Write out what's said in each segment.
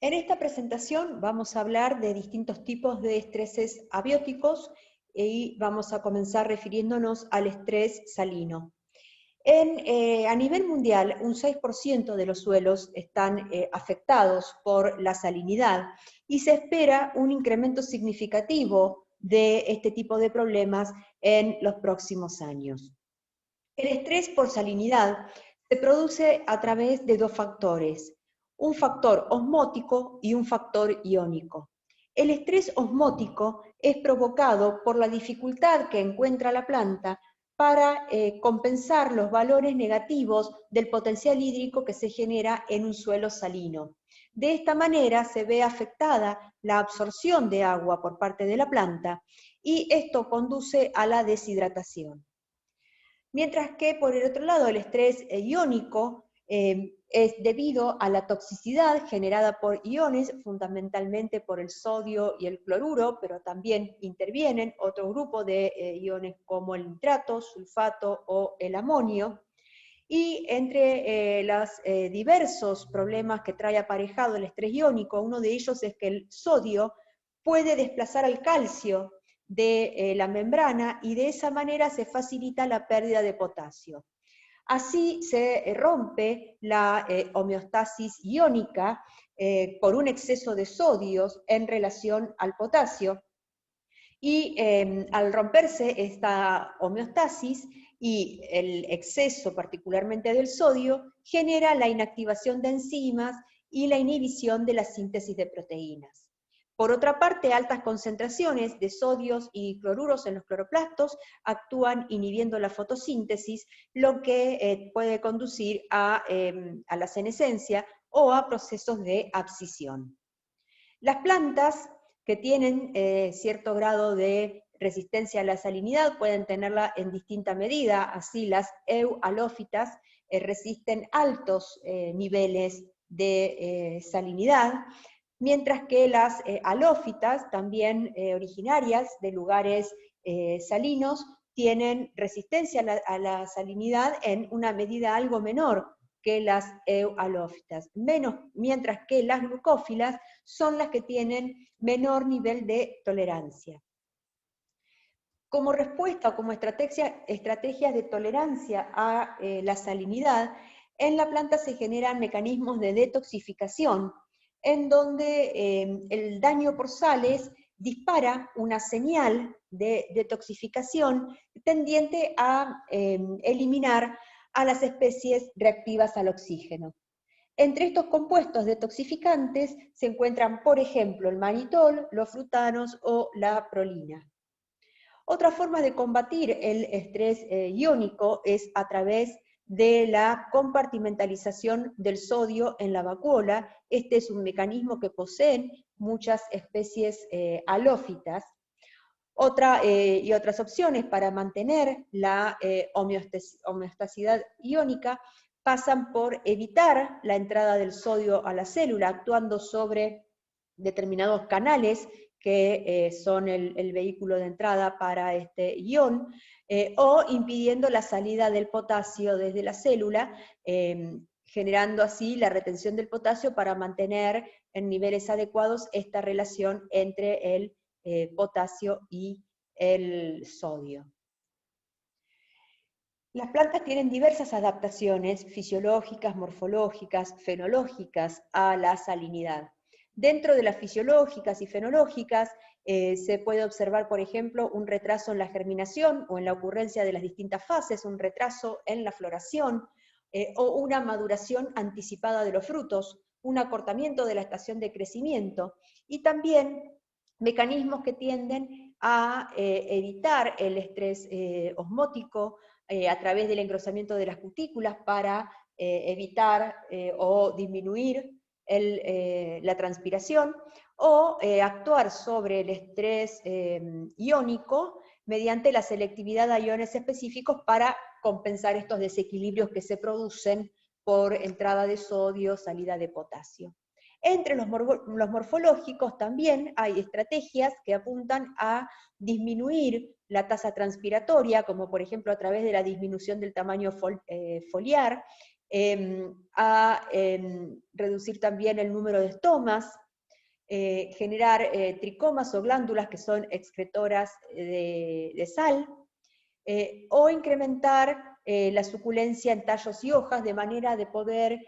En esta presentación vamos a hablar de distintos tipos de estreses abióticos y vamos a comenzar refiriéndonos al estrés salino. A nivel mundial, un 6% de los suelos están afectados por la salinidad y se espera un incremento significativo de este tipo de problemas en los próximos años. El estrés por salinidad se produce a través de dos factores, un factor osmótico y un factor iónico. El estrés osmótico es provocado por la dificultad que encuentra la planta para compensar los valores negativos del potencial hídrico que se genera en un suelo salino. De esta manera se ve afectada la absorción de agua por parte de la planta y esto conduce a la deshidratación. Mientras que, por el otro lado, el estrés iónico es debido a la toxicidad generada por iones, fundamentalmente por el sodio y el cloruro, pero también intervienen otro grupo de iones como el nitrato, sulfato o el amonio. Y entre los diversos problemas que trae aparejado el estrés iónico, uno de ellos es que el sodio puede desplazar al calcio de la membrana y de esa manera se facilita la pérdida de potasio. Así se rompe la homeostasis iónica por un exceso de sodios en relación al potasio, y al romperse esta homeostasis y el exceso particularmente del sodio, genera la inactivación de enzimas y la inhibición de la síntesis de proteínas. Por otra parte, altas concentraciones de sodios y cloruros en los cloroplastos actúan inhibiendo la fotosíntesis, lo que puede conducir a la senescencia o a procesos de abscisión. Las plantas que tienen cierto grado de resistencia a la salinidad pueden tenerla en distinta medida, así las euhalófitas resisten altos niveles de salinidad, mientras que las halófitas, también originarias de lugares salinos, tienen resistencia a la salinidad en una medida algo menor que las euhalófitas, mientras que las glucófilas son las que tienen menor nivel de tolerancia. Como respuesta o como estrategias de tolerancia a la salinidad, en la planta se generan mecanismos de detoxificación, en donde el daño por sales dispara una señal de detoxificación tendiente a eliminar a las especies reactivas al oxígeno. Entre estos compuestos detoxificantes se encuentran, por ejemplo, el manitol, los frutanos o la prolina. Otra forma de combatir el estrés iónico es a través de la compartimentalización del sodio en la vacuola. Este es un mecanismo que poseen muchas especies halófitas. Otras opciones para mantener la homeostasidad iónica pasan por evitar la entrada del sodio a la célula, actuando sobre determinados canales que son el vehículo de entrada para este ion, o impidiendo la salida del potasio desde la célula, generando así la retención del potasio para mantener en niveles adecuados esta relación entre el potasio y el sodio. Las plantas tienen diversas adaptaciones fisiológicas, morfológicas, fenológicas a la salinidad. Dentro de las fisiológicas y fenológicas se puede observar, por ejemplo, un retraso en la germinación o en la ocurrencia de las distintas fases, un retraso en la floración o una maduración anticipada de los frutos, un acortamiento de la estación de crecimiento y también mecanismos que tienden a evitar el estrés osmótico a través del engrosamiento de las cutículas para evitar o disminuir la transpiración, o actuar sobre el estrés iónico mediante la selectividad a iones específicos para compensar estos desequilibrios que se producen por entrada de sodio, salida de potasio. Entre los morfológicos también hay estrategias que apuntan a disminuir la tasa transpiratoria, como por ejemplo a través de la disminución del tamaño foliar, a reducir también el número de estomas, generar tricomas o glándulas que son excretoras de sal, o incrementar la suculencia en tallos y hojas de manera de poder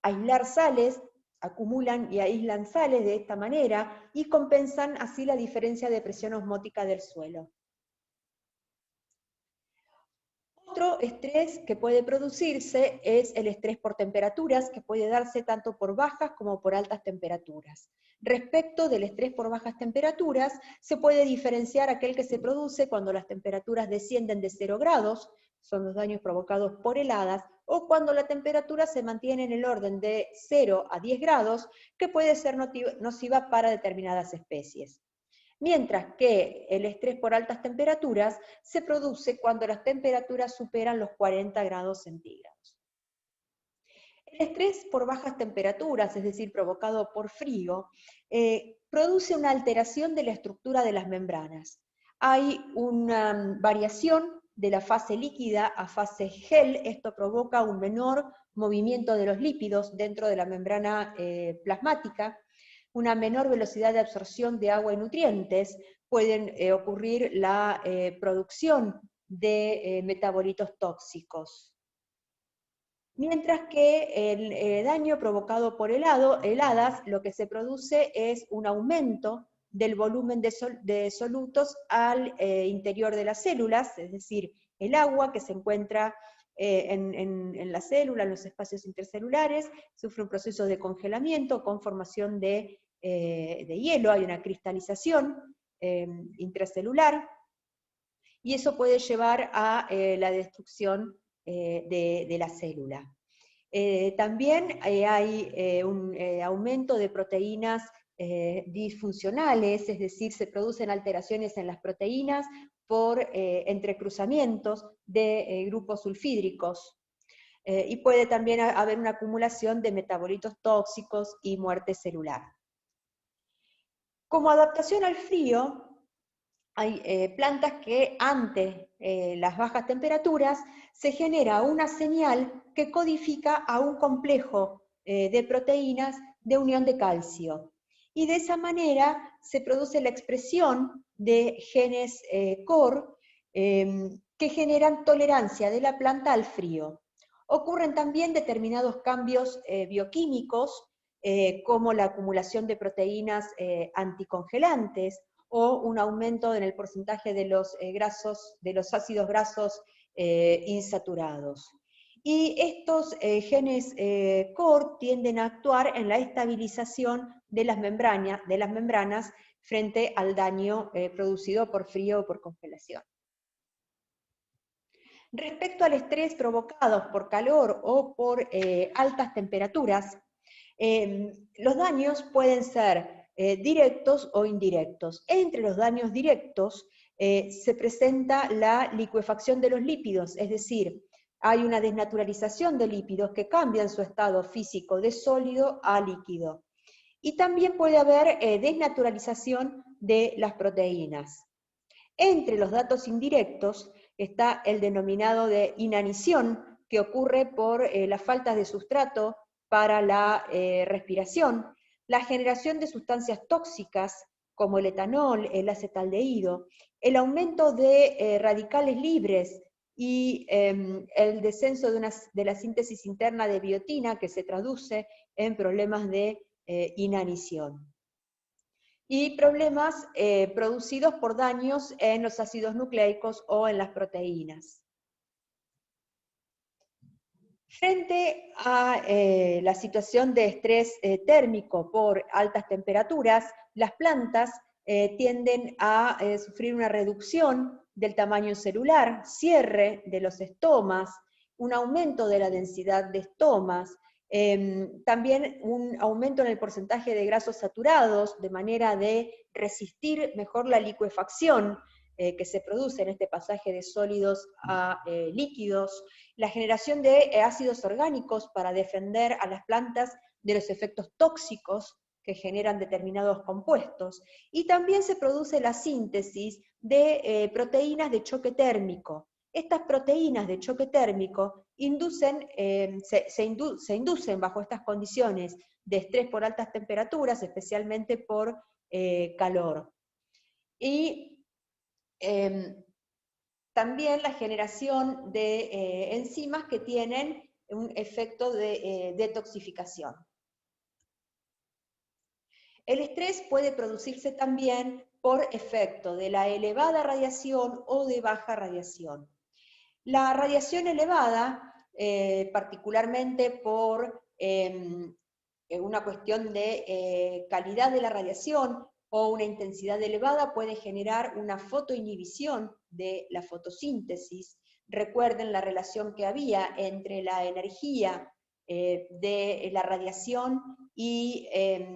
aislar sales, acumulan y aíslan sales de esta manera y compensan así la diferencia de presión osmótica del suelo. Otro estrés que puede producirse es el estrés por temperaturas, que puede darse tanto por bajas como por altas temperaturas. Respecto del estrés por bajas temperaturas, se puede diferenciar aquel que se produce cuando las temperaturas descienden de 0 grados, son los daños provocados por heladas, o cuando la temperatura se mantiene en el orden de 0 a 10 grados, que puede ser nociva para determinadas especies. Mientras que el estrés por altas temperaturas se produce cuando las temperaturas superan los 40 grados centígrados. El estrés por bajas temperaturas, es decir, provocado por frío, produce una alteración de la estructura de las membranas. Hay una variación de la fase líquida a fase gel, esto provoca un menor movimiento de los lípidos dentro de la membrana plasmática, una menor velocidad de absorción de agua y nutrientes, pueden ocurrir la producción de metabolitos tóxicos. Mientras que el daño provocado por heladas, lo que se produce es un aumento del volumen de solutos al interior de las células, es decir, el agua que se encuentra en la célula, en los espacios intercelulares, sufre un proceso de congelamiento con formación de hielo, hay una cristalización intracelular, y eso puede llevar a la destrucción de la célula. También hay un aumento de proteínas disfuncionales, es decir, se producen alteraciones en las proteínas por entrecruzamientos de grupos sulfídricos. Y puede también haber una acumulación de metabolitos tóxicos y muerte celular. Como adaptación al frío, hay plantas que ante las bajas temperaturas se genera una señal que codifica a un complejo de proteínas de unión de calcio. Y de esa manera se produce la expresión de genes core que generan tolerancia de la planta al frío. Ocurren también determinados cambios bioquímicos, como la acumulación de proteínas anticongelantes, o un aumento en el porcentaje de los ácidos grasos insaturados. Y estos genes core tienden a actuar en la estabilización de las membranas frente al daño producido por frío o por congelación. Respecto al estrés provocado por calor o por altas temperaturas, los daños pueden ser directos o indirectos. Entre los daños directos se presenta la licuefacción de los lípidos, es decir, hay una desnaturalización de lípidos que cambian su estado físico de sólido a líquido. Y también puede haber desnaturalización de las proteínas. Entre los datos indirectos está el denominado de inanición, que ocurre por la falta de sustrato para la respiración, la generación de sustancias tóxicas como el etanol, el acetaldehído, el aumento de radicales libres y el descenso de la síntesis interna de biotina, que se traduce en problemas de inanición. Y problemas producidos por daños en los ácidos nucleicos o en las proteínas. Frente a la situación de estrés térmico por altas temperaturas, las plantas tienden a sufrir una reducción del tamaño celular, cierre de los estomas, un aumento de la densidad de estomas, también un aumento en el porcentaje de grasos saturados, de manera de resistir mejor la licuefacción que se produce en este pasaje de sólidos a líquidos, la generación de ácidos orgánicos para defender a las plantas de los efectos tóxicos que generan determinados compuestos, y también se produce la síntesis de proteínas de choque térmico. Estas proteínas de choque térmico se inducen bajo estas condiciones de estrés por altas temperaturas, especialmente por calor. Y también la generación de enzimas que tienen un efecto de detoxificación. El estrés puede producirse también por efecto de la elevada radiación o de baja radiación. La radiación elevada, particularmente por una cuestión de calidad de la radiación o una intensidad elevada, puede generar una fotoinhibición de la fotosíntesis. Recuerden la relación que había entre la energía de la radiación y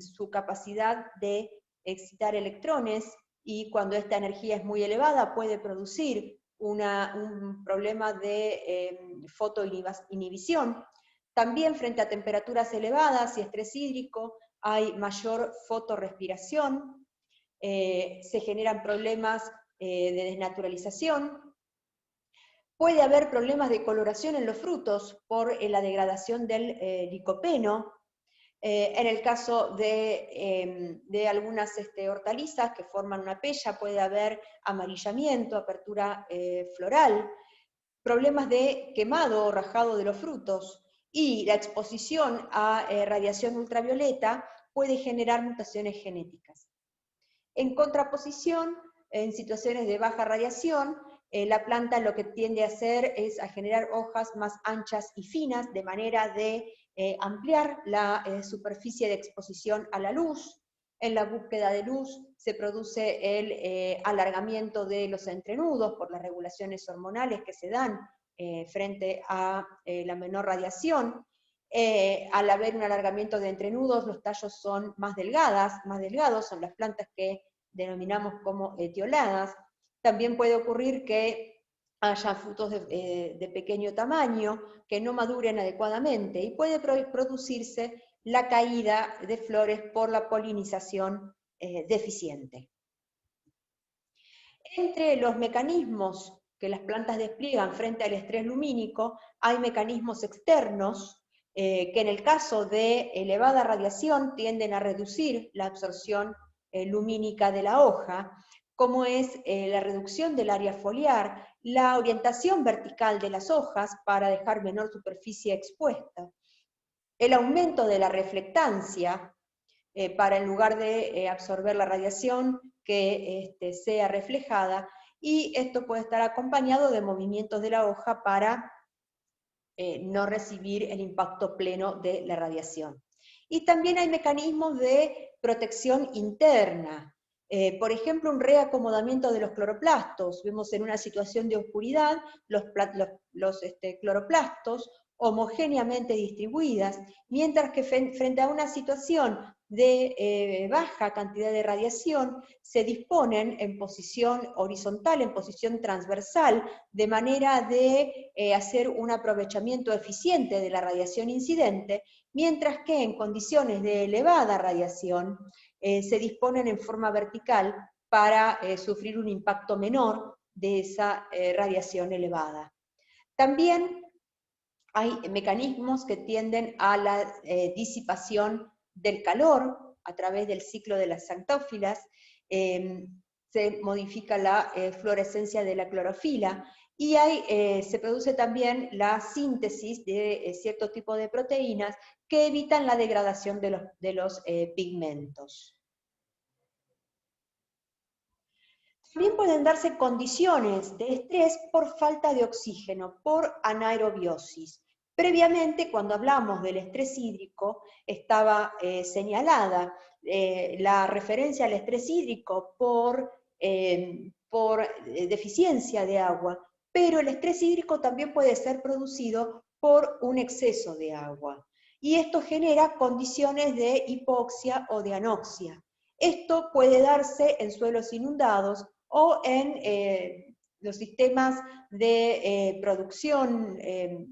su capacidad de excitar electrones, y cuando esta energía es muy elevada puede producir un problema de fotoinhibición. También frente a temperaturas elevadas y estrés hídrico hay mayor fotorrespiración, se generan problemas de desnaturalización. Puede haber problemas de coloración en los frutos por la degradación del licopeno. En el caso de algunas hortalizas que forman una pella, puede haber amarillamiento, apertura floral, problemas de quemado o rajado de los frutos, y la exposición a radiación ultravioleta puede generar mutaciones genéticas. En contraposición, en situaciones de baja radiación, la planta lo que tiende a hacer es a generar hojas más anchas y finas, de manera de ampliar la superficie de exposición a la luz. En la búsqueda de luz se produce el alargamiento de los entrenudos por las regulaciones hormonales que se dan frente a la menor radiación. Al haber un alargamiento de entrenudos, los tallos son más delgados, son las plantas que denominamos como etioladas. También puede ocurrir que haya frutos de pequeño tamaño, que no maduren adecuadamente, y puede producirse la caída de flores por la polinización deficiente. Entre los mecanismos que las plantas despliegan frente al estrés lumínico, hay mecanismos externos que en el caso de elevada radiación tienden a reducir la absorción lumínica de la hoja, como es la reducción del área foliar, la orientación vertical de las hojas para dejar menor superficie expuesta, el aumento de la reflectancia para en lugar de absorber la radiación que sea reflejada, y esto puede estar acompañado de movimientos de la hoja para no recibir el impacto pleno de la radiación. Y también hay mecanismos de protección interna, por ejemplo, un reacomodamiento de los cloroplastos. Vemos en una situación de oscuridad los cloroplastos homogéneamente distribuidas, mientras que frente a una situación de baja cantidad de radiación, se disponen en posición horizontal, en posición transversal, de manera de hacer un aprovechamiento eficiente de la radiación incidente, mientras que en condiciones de elevada radiación se disponen en forma vertical para sufrir un impacto menor de esa radiación elevada. También hay mecanismos que tienden a la disipación del calor a través del ciclo de las xantófilas, se modifica la fluorescencia de la clorofila, y se produce también la síntesis de cierto tipo de proteínas que evitan la degradación de los pigmentos. También pueden darse condiciones de estrés por falta de oxígeno, por anaerobiosis. Previamente, cuando hablamos del estrés hídrico, estaba señalada la referencia al estrés hídrico por deficiencia de agua, pero el estrés hídrico también puede ser producido por un exceso de agua. Y esto genera condiciones de hipoxia o de anoxia. Esto puede darse en suelos inundados o en los sistemas de producción en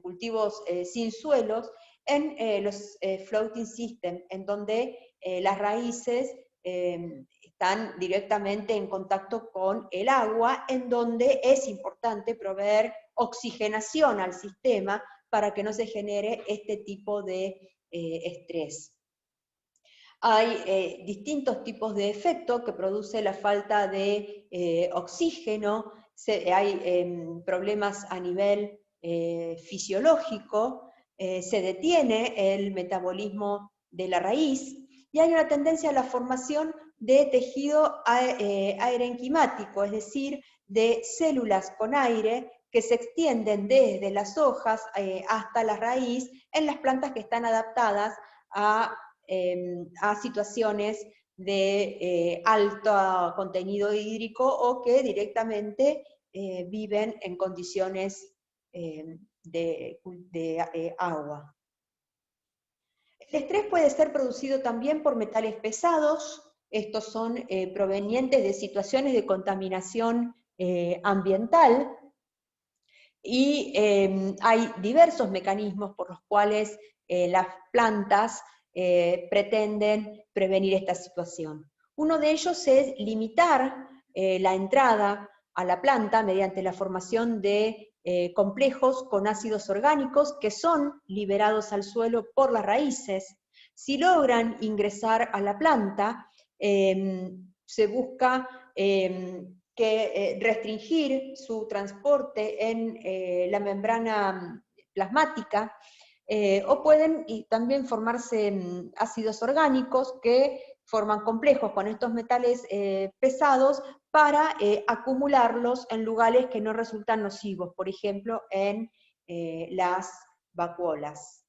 cultivos sin suelos, en los floating systems, en donde las raíces están directamente en contacto con el agua, en donde es importante proveer oxigenación al sistema para que no se genere este tipo de estrés. Hay distintos tipos de efectos que produce la falta de oxígeno, hay problemas a nivel fisiológico, se detiene el metabolismo de la raíz, y hay una tendencia a la formación de tejido aerenquimático, es decir, de células con aire que se extienden desde las hojas hasta la raíz en las plantas que están adaptadas a situaciones de alto contenido hídrico o que directamente viven en condiciones de agua. El estrés puede ser producido también por metales pesados. Estos son provenientes de situaciones de contaminación ambiental, y hay diversos mecanismos por los cuales las plantas pretenden prevenir esta situación. Uno de ellos es limitar la entrada a la planta mediante la formación de complejos con ácidos orgánicos que son liberados al suelo por las raíces. Si logran ingresar a la planta, se busca restringir su transporte en la membrana plasmática, o pueden también formarse ácidos orgánicos que forman complejos con estos metales pesados para acumularlos en lugares que no resultan nocivos, por ejemplo en las vacuolas.